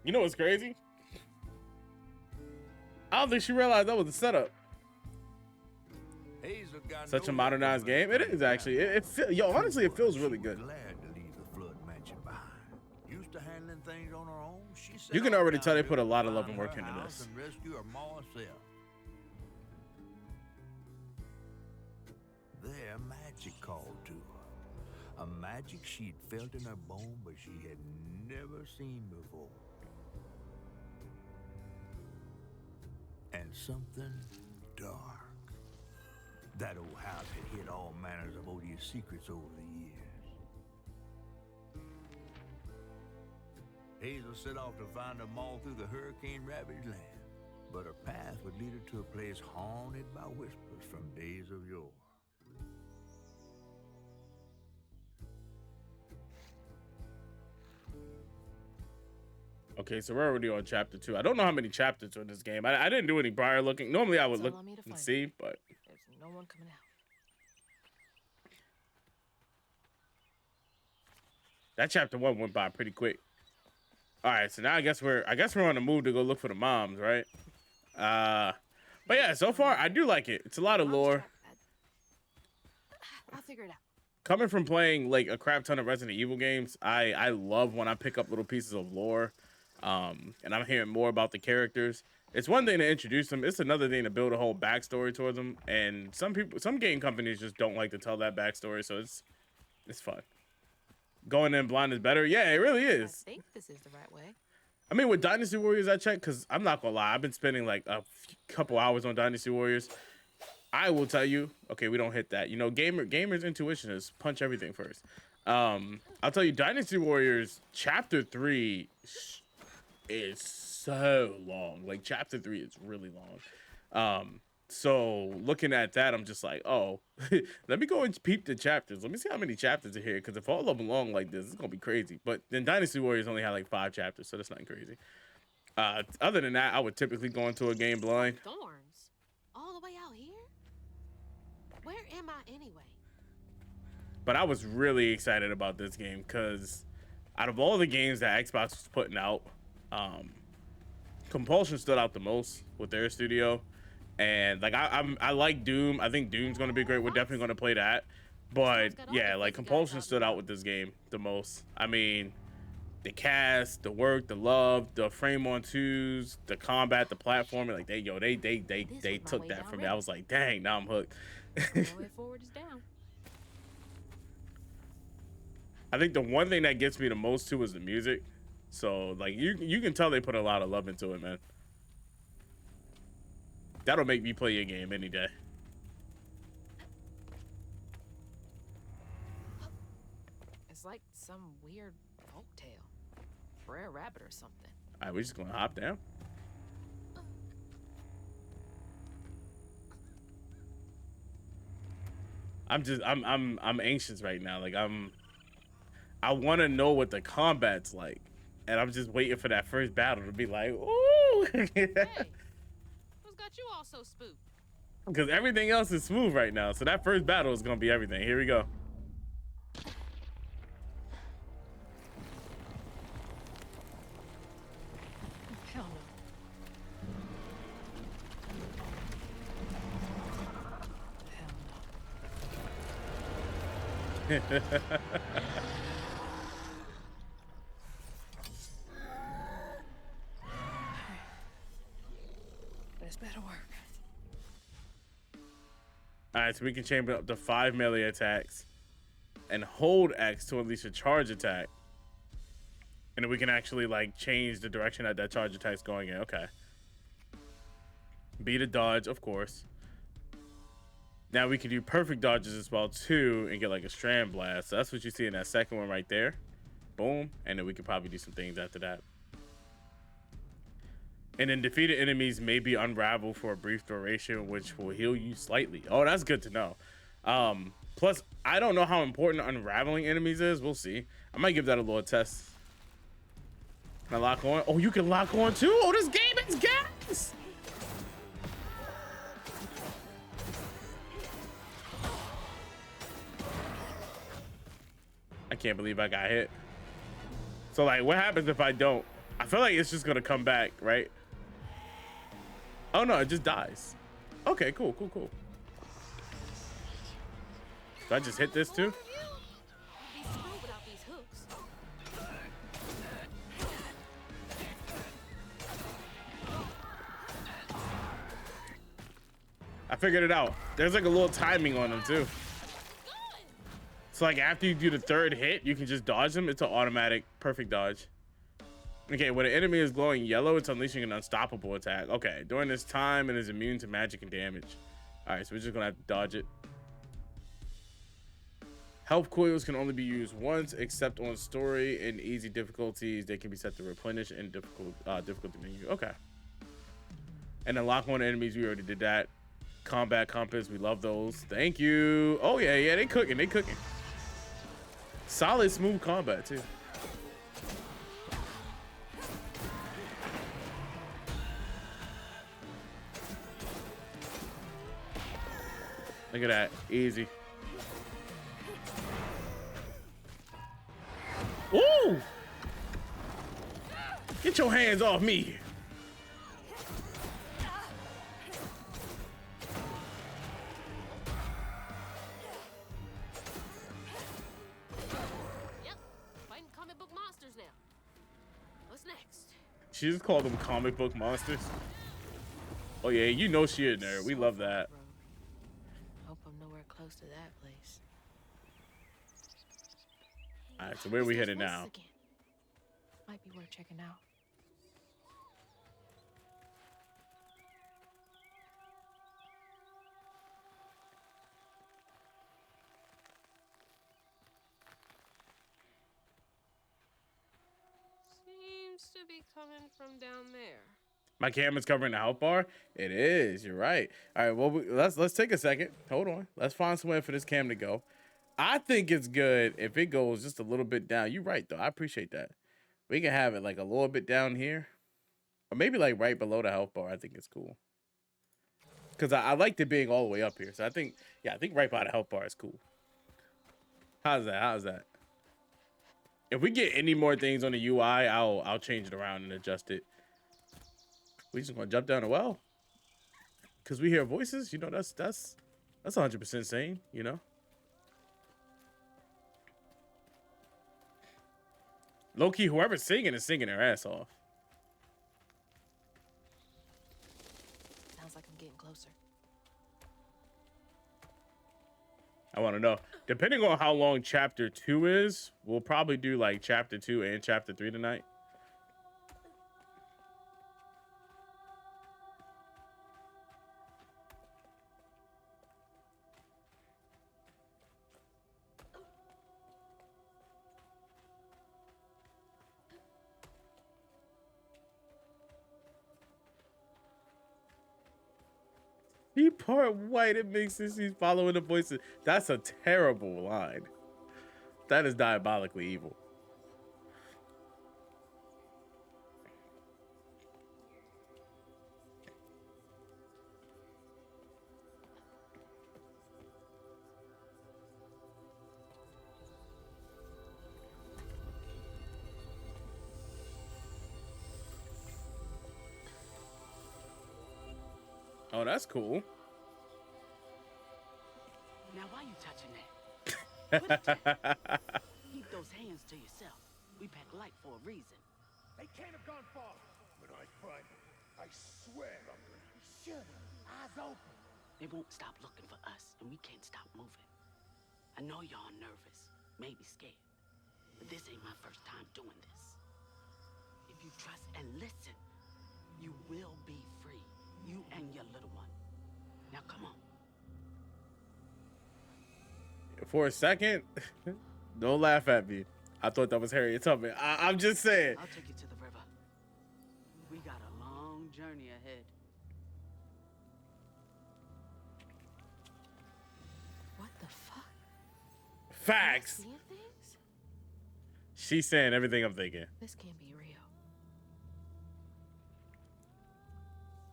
You know what's crazy? I don't think she realized that was the setup. Such a modernized game. It is actually. Yo, honestly, it feels really good. You can already tell they put a lot of love and work into this. Their magic called to her. A magic she'd felt in her bone, but she had never seen before. And something dark. That old house had hid all manners of odious secrets over the years. Hazel set off to find them all through the hurricane-ravaged land, but her path would lead her to a place haunted by whispers from days of yore. Okay, so we're already on chapter 2. I don't know how many chapters are in this game. I didn't do any prior looking. Normally I would look and see, but there's no one coming out. That chapter 1 went by pretty quick. All right, so now I guess we're on the move to go look for the moms, right? But yeah, so far I do like it. It's a lot of lore. I'll figure it out. Coming from playing like a crap ton of Resident Evil games, I love when I pick up little pieces of lore. And I'm hearing more about the characters. It's one thing to introduce them. It's another thing to build a whole backstory towards them. And some game companies just don't like to tell that backstory. So it's fun. Going in blind is better. Yeah, it really is. I think this is the right way. I mean, with Dynasty Warriors, I checked because I'm not gonna lie. I've been spending like a couple hours on Dynasty Warriors. I will tell you. Okay, we don't hit that. You know, gamers' intuition is punch everything first. I'll tell you, Dynasty Warriors Chapter 3 is so long. Like Chapter 3 is really long. So looking at that, I'm just like, oh, let me go and peep the chapters. Let me see how many chapters are here. Because if all of them long like this, it's gonna be crazy. But then Dynasty Warriors only had like 5 chapters, so that's not crazy. Other than that, I would typically go into a game blind. Thorns, all the way out here. Where am I anyway? But I was really excited about this game because out of all the games that Xbox was putting out, Compulsion stood out the most with their studio. And like I like Doom. I think Doom's gonna be great. We're definitely gonna play that. But yeah, like Compulsion stood out with this game the most. I mean, the cast, the work, the love, the frame on twos, the combat, the platforming, like they took that from me. I was like, dang, now I'm hooked. The way forward is down. I think the one thing that gets me the most too is the music. So like you can tell they put a lot of love into it, man. That'll make me play your game any day. It's like some weird folktale. Brer Rabbit or something. All right, we're just gonna hop down. I'm anxious right now. Like I want to know what the combat's like, and I'm just waiting for that first battle to be like, ooh. Hey. Got you all so spooked? Because everything else is smooth right now. So that first battle is going to be everything. Here we go. Hell no. Hell no. This better work. All right, so we can chamber up to 5 melee attacks and hold X to unleash a charge attack. And then we can actually like change the direction that charge attack's going in. Okay. Beat a dodge, of course. Now we can do perfect dodges as well too and get like a strand blast. So that's what you see in that second one right there. Boom. And then we could probably do some things after that. And then defeated enemies may be unraveled for a brief duration, which will heal you slightly. Oh, that's good to know. Plus, I don't know how important unraveling enemies is. We'll see. I might give that a little test. Can I lock on? Oh, you can lock on too? Oh, this game is gas! I can't believe I got hit. So, like, what happens if I don't? I feel like it's just gonna come back, right? Oh no, it just dies. Okay, cool. Do I just hit this too? Be screwed without these hooks. I figured it out. There's like a little timing on them too. So like after you do the third hit, you can just dodge them. It's an automatic perfect dodge. Okay, when an enemy is glowing yellow, it's unleashing an unstoppable attack. Okay, during this time, it is immune to magic and damage. All right, so we're just gonna have to dodge it. Health coils can only be used once, except on story and easy difficulties. They can be set to replenish in difficulty menu. Okay. And then lock on enemies. We already did that. Combat compass. We love those. Thank you. Oh yeah, they cooking. Solid, smooth combat too. Look at that. Easy. Ooh! Get your hands off me. Yep, fighting comic book monsters now. What's next? She just called them comic book monsters. Oh yeah, you know she in there. We love that. Hope I'm nowhere close to that place. All right, so where are we headed now? Again. Might be worth checking out. Seems to be coming from down there. My camera's covering the health bar. It is. You're right. All right. Well, let's take a second. Hold on. Let's find somewhere for this cam to go. I think it's good if it goes just a little bit down. You're right, though. I appreciate that. We can have it like a little bit down here, or maybe like right below the health bar. I think it's cool because I liked it being all the way up here. So I think right by the health bar is cool. How's that? If we get any more things on the UI, I'll change it around and adjust it. We just gonna jump down the well because we hear voices. You know, that's 100% sane. You know. Low key, whoever's singing is singing their ass off. Sounds like I'm getting closer. I want to know. Depending on how long chapter 2 is, we'll probably do like chapter 2 and chapter 3 tonight. He part white. It makes sense he's following the voices. That's a terrible line. That is diabolically evil. Oh, that's cool. Now, why you touching that? Put it down. Keep those hands to yourself. We pack light for a reason. They can't have gone far. When I find them, I swear I'm gonna be sure. Eyes open. They won't stop looking for us, and we can't stop moving. I know y'all nervous, maybe scared, but this ain't my first time doing this. If you trust and listen, you will be free. You and your little one. Now come on. For a second, don't laugh at me. I thought that was Harriet Tubman. I'm just saying. I'll take you to the river. We got a long journey ahead. What the fuck? Facts. Seeing things? She's saying everything I'm thinking. This can't be real.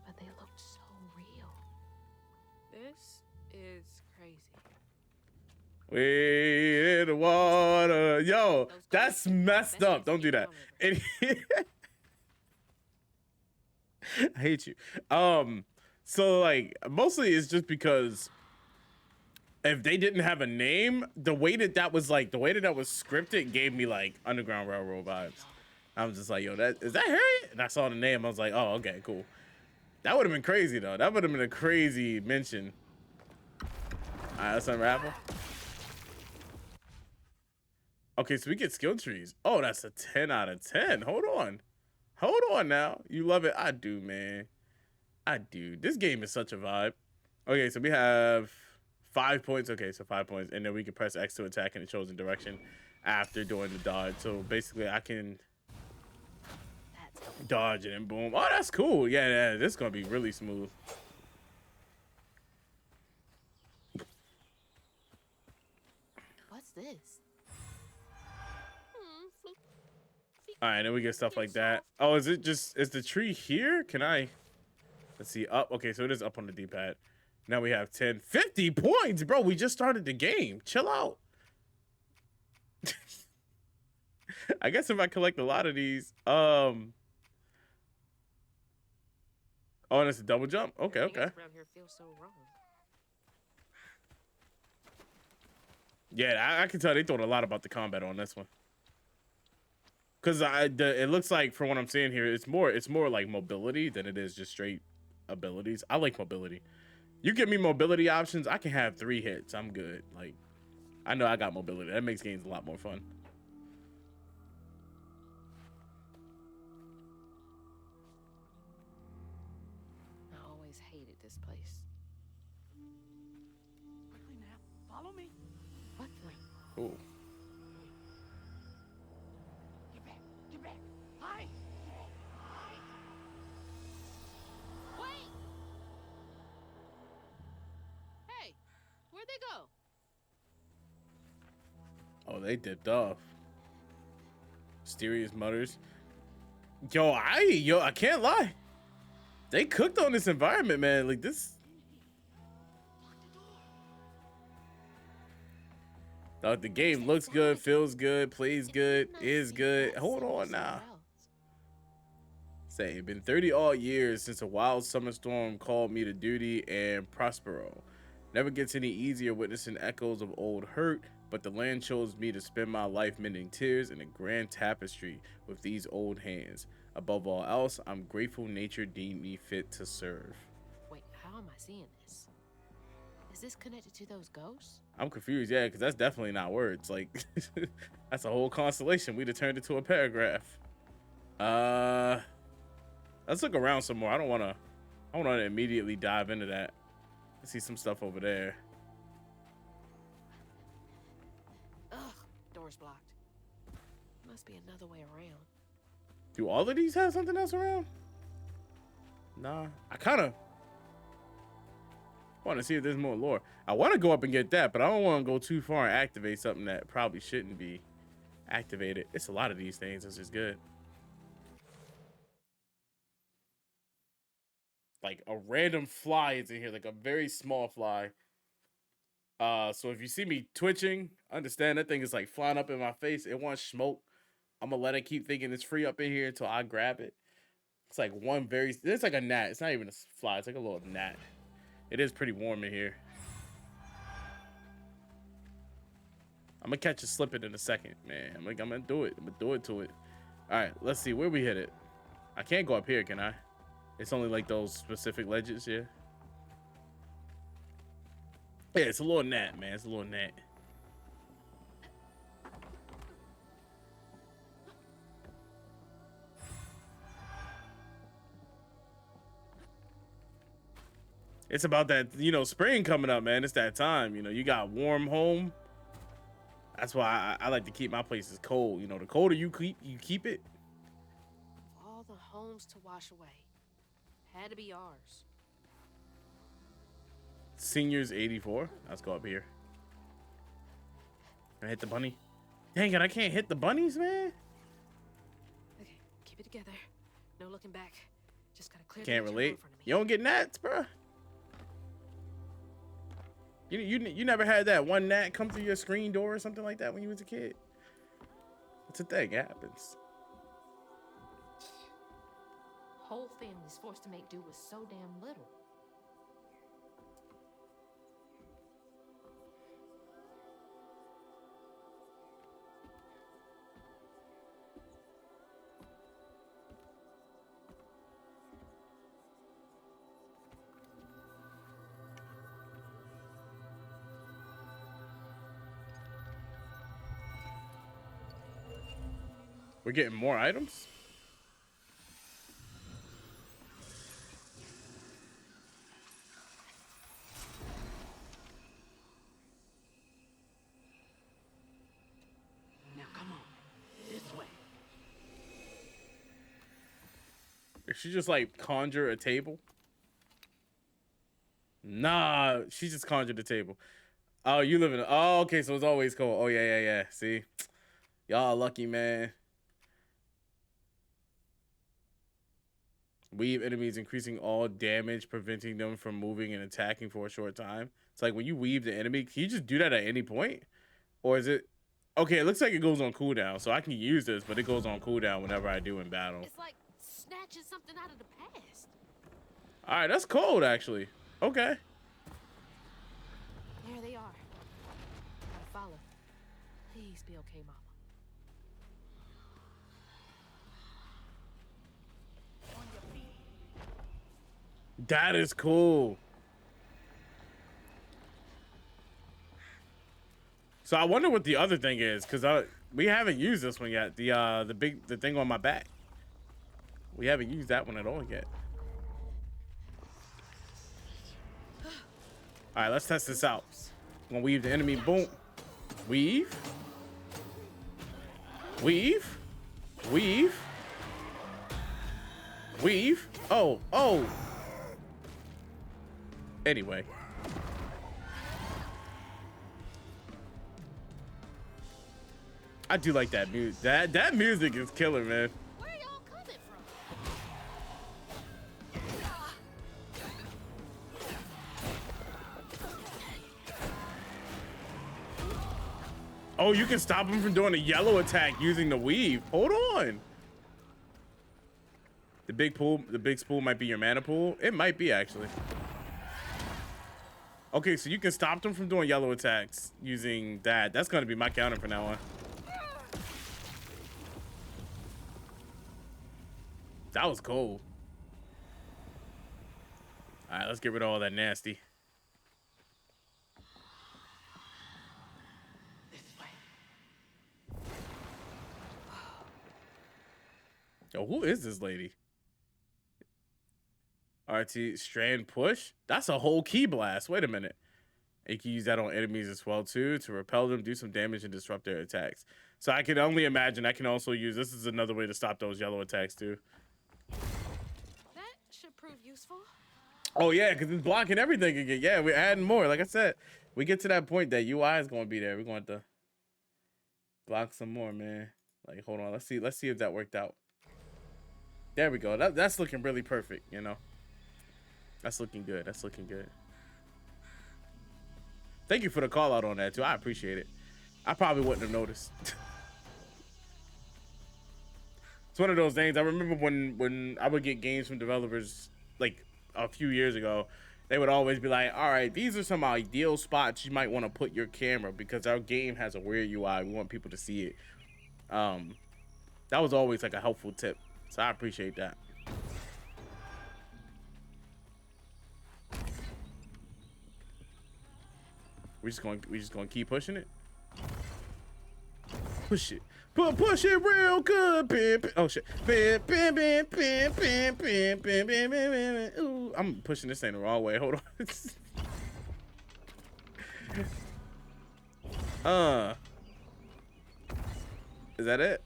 But they looked so real. This is crazy. We in the water. Yo, that's messed up. Don't do that. And I hate you. So like mostly it's just because if they didn't have a name, the way that was scripted gave me like Underground Railroad vibes. I was just like, yo, that is that Harriet? And I saw the name, I was like, oh, okay, cool. That would have been crazy though. That would have been a crazy mention. All right, let's unravel. Okay, so we get skill trees. Oh, that's a 10 out of 10. Hold on now. You love it? I do, man. I do. This game is such a vibe. Okay, so we have 5 points. Okay, so 5 points. And then we can press X to attack in the chosen direction after doing the dodge. So basically I can dodge it and boom. Oh, that's cool. Yeah, this is going to be really smooth. What's this? All right, then we get stuff like that. Oh, is the tree here? Can I, let's see, up. Okay, so it is up on the D-pad. Now we have 50 points, bro. We just started the game. Chill out. I guess if I collect a lot of these, oh, and it's a double jump. Okay. Around here feels so wrong. Yeah, I can tell they thought a lot about the combat on this one. Cause it looks like from what I'm seeing here, it's more like mobility than it is just straight abilities. I like mobility. You give me mobility options, I can have 3 hits. I'm good. Like, I know I got mobility. That makes games a lot more fun. I always hated this place. Quickly now, follow me. What the? Cool. Get back. Hide. Wait! Hey, where'd they go? Oh, they dipped off. Mysterious mutters. Yo, I can't lie. They cooked on this environment, man. Like this. The game looks good, feels good, plays good, is good. Hold on now. Say, it's been 30 odd years since a wild summer storm called me to duty and Prospero. Never gets any easier witnessing echoes of old hurt, but the land chose me to spend my life mending tears in a grand tapestry with these old hands. Above all else, I'm grateful nature deemed me fit to serve. Wait, how am I seeing this? Is this connected to those ghosts? I'm confused, yeah, because that's definitely not words. Like, that's a whole constellation. We'd have turned it to a paragraph. Let's look around some more. I don't want to immediately dive into that. I see some stuff over there. Ugh, door's blocked. Must be another way around. Do all of these have something else around? Nah, I kind of want to see if there's more lore. I want to go up and get that, but I don't want to go too far and activate something that probably shouldn't be activated. It's a lot of these things. This is good. Like a random fly is in here, like a very small fly. So if you see me twitching, understand that thing is like flying up in my face. It wants smoke. I'm gonna let it keep thinking it's free up in here until I grab it. It's like it's like a gnat. It's not even a fly. It's like a little gnat. It is pretty warm in here. I'm gonna catch a slipping in a second, man. I'm gonna do it. I'm gonna do it to it. All right, let's see where we hit it. I can't go up here, can I? It's only like those specific ledges here. Yeah, it's a little gnat, man. It's a little gnat. It's about that, spring coming up, man. It's that time. You got warm home. That's why I like to keep my places cold. The colder you keep it. All the homes to wash away. Had to be ours. Seniors 84. Let's go up here. Can I hit the bunny? Dang it, I can't hit the bunnies, man. Okay, keep it together. No looking back. Just gotta clear. Can't relate. You don't get gnats, bro. You never had that one gnat come through your screen door or something like that when you was a kid? It's a thing. It happens. whole family's forced to make do with so damn little. We're getting more items? Now come on, this way. Did she just like conjure a table? Nah, she just conjured a table. Oh, you live in oh, okay, so it's always cold. Oh yeah. See? Y'all lucky, man. Weave enemies, increasing all damage, preventing them from moving and attacking for a short time. It's like when you weave the enemy, can you just do that at any point? Or is it okay, it looks like it goes on cooldown, so I can use this, but it goes on cooldown whenever I do in battle. It's like snatching something out of the past. Alright, that's cold actually. Okay. There they are. Gotta follow. Please be okay, Mama. That is cool. So I wonder what the other thing is, because we haven't used this one yet. The thing on my back. We haven't used that one at all yet. All right, let's test this out. I'm gonna weave the enemy. Boom. Weave. Weave. Weave. Weave. Oh. Anyway. I do like that music. That music is killer, man. Where y'all coming from? Oh, you can stop him from doing a yellow attack using the weave. Hold on. The big spool might be your mana pool. It might be actually. Okay, so you can stop them from doing yellow attacks using that. That's gonna be my counter from now on. That was cool. All right, let's get rid of all that nasty. This way. Yo, who is this lady? RT strand push. That's a whole key blast. Wait a minute. You can use that on enemies as well too to repel them, do some damage, and disrupt their attacks. So I can only imagine I can also use this is another way to stop those yellow attacks too. That should prove useful. Oh yeah, because it's blocking everything again. Yeah, we're adding more. Like I said, we get to that point that UI is going to be there. We're going to block some more, man. Like, hold on. Let's see if that worked out. There we go. That's looking really perfect, you know. That's looking good. That's looking good. Thank you for the call out on that too. I appreciate it. I probably wouldn't have noticed. It's one of those things. I remember when I would get games from developers like a few years ago, they would always be like, all right, these are some ideal spots you might want to put your camera because our game has a weird UI. We want people to see it. That was always like a helpful tip. So I appreciate that. We just going to keep pushing it. Push it. Push it real good. Bam, bam. Oh shit. Bam, bam, bam, bam, bam, bam, bam, bam, bam, bam. Ooh, I'm pushing this thing the wrong way. Hold on. Is that it?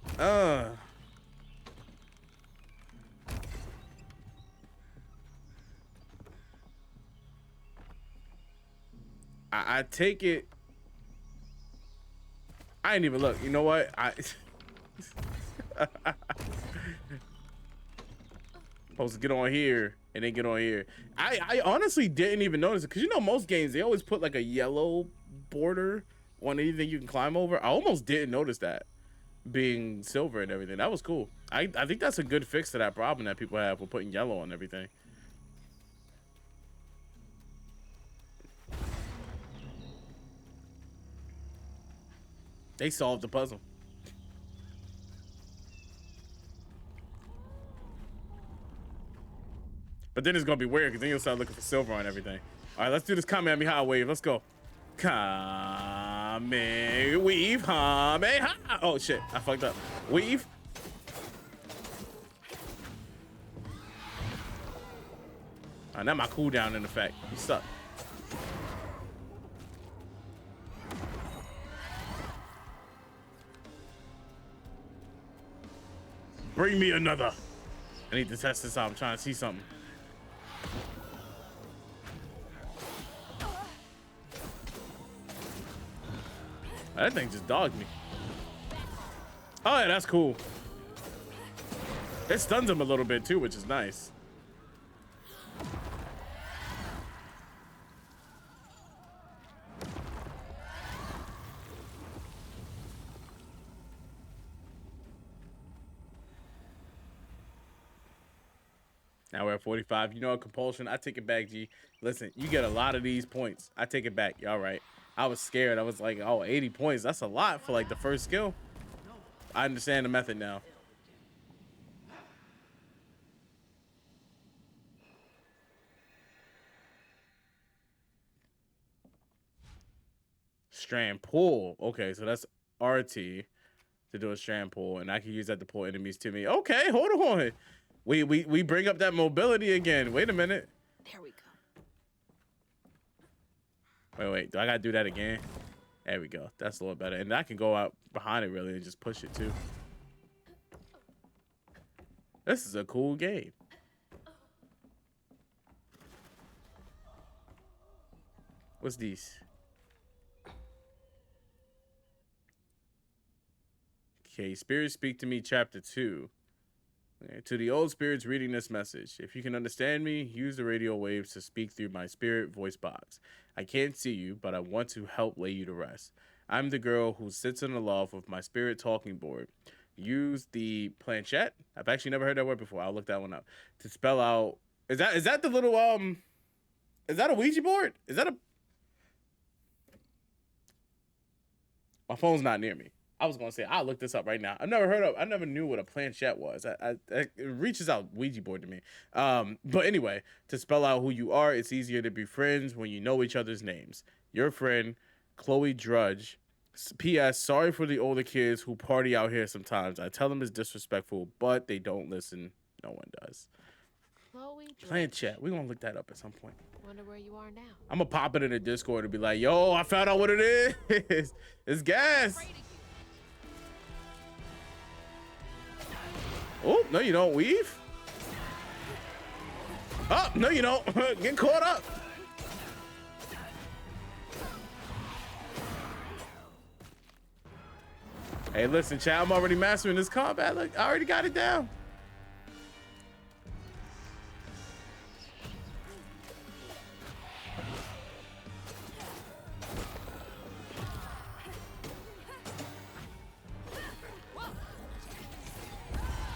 I take it. I didn't even look. You know what? Supposed to get on here and then get on here. I honestly didn't even notice it because you know most games they always put like a yellow border on anything you can climb over. I almost didn't notice that. being silver and everything. That was cool. I think that's a good fix to that problem that people have with putting yellow on everything. They solved the puzzle. But then it's gonna be weird because then you'll start looking for silver on everything. All right, let's do this Kamehameha wave. Let's go. Kame weave, Kamehameha. Oh shit, I fucked up. Weave. All right, now my cooldown in effect. You suck. Bring me another. I need to test this out. I'm trying to see something. That thing just dogged me. Oh yeah, that's cool. It stuns him a little bit too, which is nice. Now we're at 45. You know, compulsion. I take it back, G. Listen, you get a lot of these points. I take it back. All right. I was scared. I was like, oh, 80 points. That's a lot for like the first skill. I understand the method now. Strand pull. Okay, so that's RT to do a strand pull, and I can use that to pull enemies to me. Okay, hold on. We bring up that mobility again. Wait a minute. There we go. Wait. Do I gotta do that again? There we go. That's a little better. And I can go out behind it really and just push it too. This is a cool game. What's these? Okay, Spirits Speak to Me, Chapter 2. Okay, to the old spirits reading this message. If you can understand me, use the radio waves to speak through my spirit voice box. I can't see you, but I want to help lay you to rest. I'm the girl who sits in the loft with my spirit talking board. Use the planchette. I've actually never heard that word before. I'll look that one up. To spell out. Is that the little is that a Ouija board? Is that a My phone's not near me. I was gonna say I'll look this up right now. I never knew what a planchette was. It reaches out Ouija board to me. But anyway, to spell out who you are, it's easier to be friends when you know each other's names. Your friend, Chloe Drudge. P.S. Sorry for the older kids who party out here sometimes. I tell them it's disrespectful, but they don't listen. No one does. Chloe Planchette. We're gonna look that up at some point. Wonder where you are now. I'm gonna pop it in the Discord and be like, yo, I found out what it is. It's gas. Oh, no, you don't. Weave. Oh, no, you don't. Get caught up. Hey, listen, chat, I'm already mastering this combat. Look, I already got it down.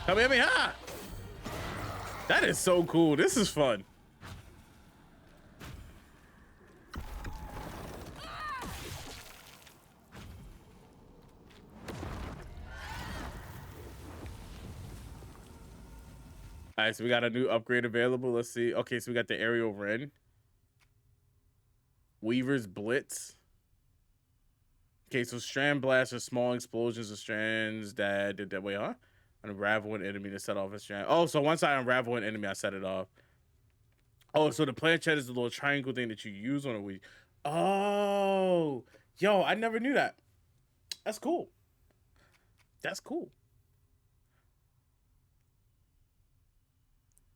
Come at me, huh? That is so cool. This is fun. All right, so we got a new upgrade available. Let's see. Okay, so we got the aerial Wren. Weaver's Blitz. Okay, so strand blasts are small explosions of strands that did that way, huh? Unravel an enemy to set off a strand. Oh, so once I unravel an enemy, I set it off. Oh, so the planchette is the little triangle thing that you use on a Wii. Oh, yo, I never knew that. That's cool. That's cool.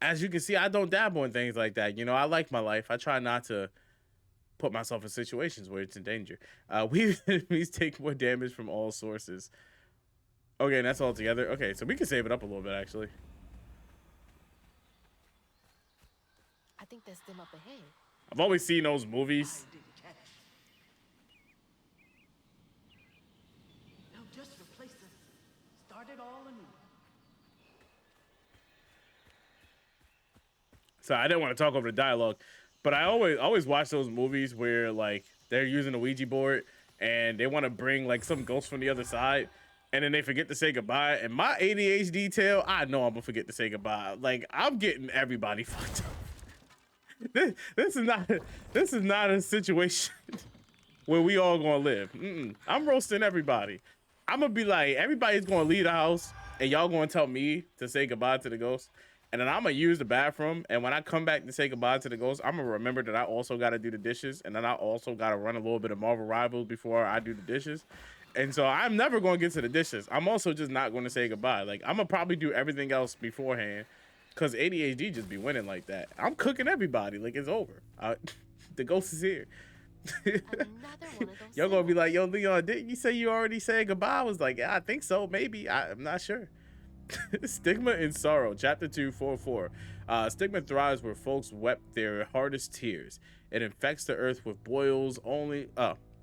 As you can see, I don't dabble in things like that. You know, I like my life. I try not to put myself in situations where it's in danger. Weave enemies take more damage from all sources. Okay, and that's all together. Okay, so we can save it up a little bit, actually. I think that's them up ahead. I've always seen those movies. No, just replace them. it all anew. So I didn't want to talk over the dialogue, but I always watch those movies where like they're using a Ouija board and they want to bring like some ghost from the other side, and then they forget to say goodbye. And my ADHD tail, I know I'm gonna forget to say goodbye. Like I'm getting everybody fucked up. This is not a situation where we all gonna live. I'm roasting everybody. I'm gonna be like, everybody's gonna leave the house, and y'all gonna tell me to say goodbye to the ghost. And then I'm gonna use the bathroom, and when I come back to say goodbye to the ghost, I'm gonna remember that I also gotta do the dishes, and then I also gotta run a little bit of Marvel Rivals before I do the dishes. And so I'm never gonna get to the dishes. I'm also just not gonna say goodbye. Like I'm gonna probably do everything else beforehand, cause ADHD just be winning like that. I'm cooking everybody, like it's over. The ghost is here. Another one of those Y'all gonna be symbols. like, yo, Leon, didn't you say you already said goodbye? I was like, yeah, I think so, maybe. I'm not sure. Stigma and Sorrow, Chapter 2, 4:4. Stigma thrives where folks wept their hardest tears. It infects the earth with boils only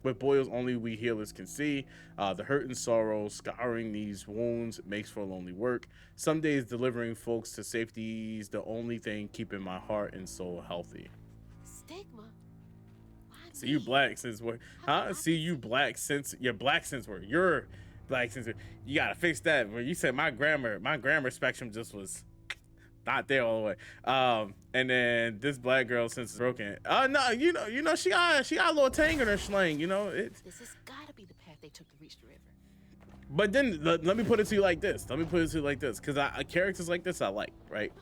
we healers can see. The hurt and sorrow scouring these wounds makes for lonely work. Some days delivering folks to safety is the only thing keeping my heart and soul healthy. Stigma? Why See you me? black since what? Huh? See you black since you're black since where you're black since you gotta fix that. When you said my grammar spectrum just was not there all the way. And then this black girl since it's broken. No, you know she got a little tang in her slang. You know it. This has gotta be the path they took to reach the river. But then let me put it to you like this. Because characters like this I like, right?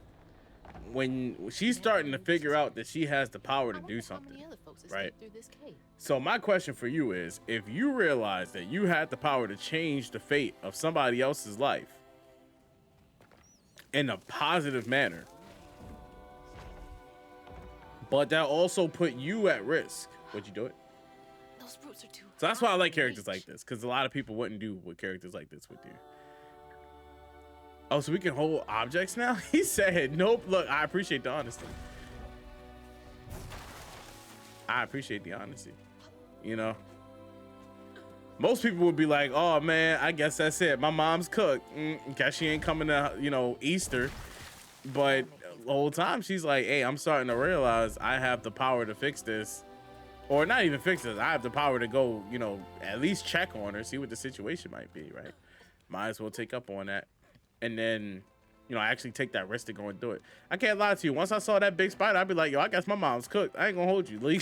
When she's starting to figure out that she has the power to I do wonder how something, many other folks right? escaped through this cave. So my question for you is, if you realize that you had the power to change the fate of somebody else's life in a positive manner, but that also put you at risk, would you do it? Those roots are too So that's why I high like to characters reach. like this, because a lot of people wouldn't do what characters like this would do. Oh, so we can hold objects now? He said, nope. Look, I appreciate the honesty. You know? Most people would be like, oh, man, I guess that's it. My mom's cooked. Guess she ain't coming to, Easter. But the whole time, she's like, hey, I'm starting to realize I have the power to fix this. Or not even fix this. I have the power to go, at least check on her, see what the situation might be, right? Might as well take up on that. And then, actually take that risk to go and do it. I can't lie to you. Once I saw that big spider, I'd be like, yo, I guess my mom's cooked. I ain't gonna hold you, Lee.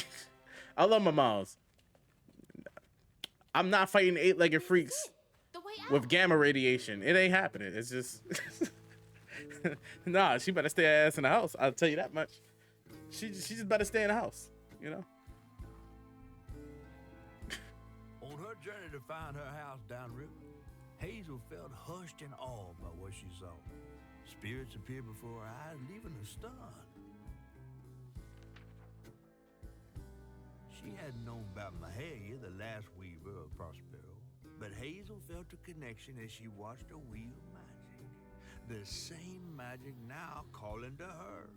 I love my moms. I'm not fighting 8-legged freaks The way out. with gamma radiation. It ain't happening. It's just... Nah, she better stay her ass in the house. I'll tell you that much. She just better stay in the house, On her journey to find her house downriver, Hazel felt hushed and awed by what she saw. Spirits appeared before her eyes, leaving her stunned. She hadn't known about Mahalia, the last weaver of Prospero, but Hazel felt a connection as she watched her wield magic. The same magic now calling to her.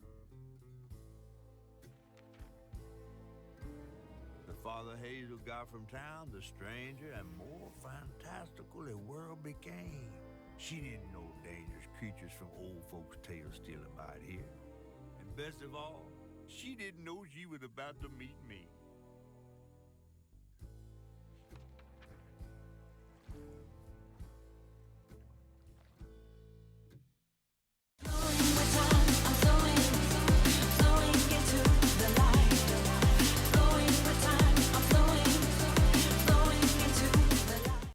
The farther Hazel got from town, the stranger and more fantastical the world became. She didn't know dangerous creatures from old folks' tales still abide here. And best of all, she didn't know she was about to meet me.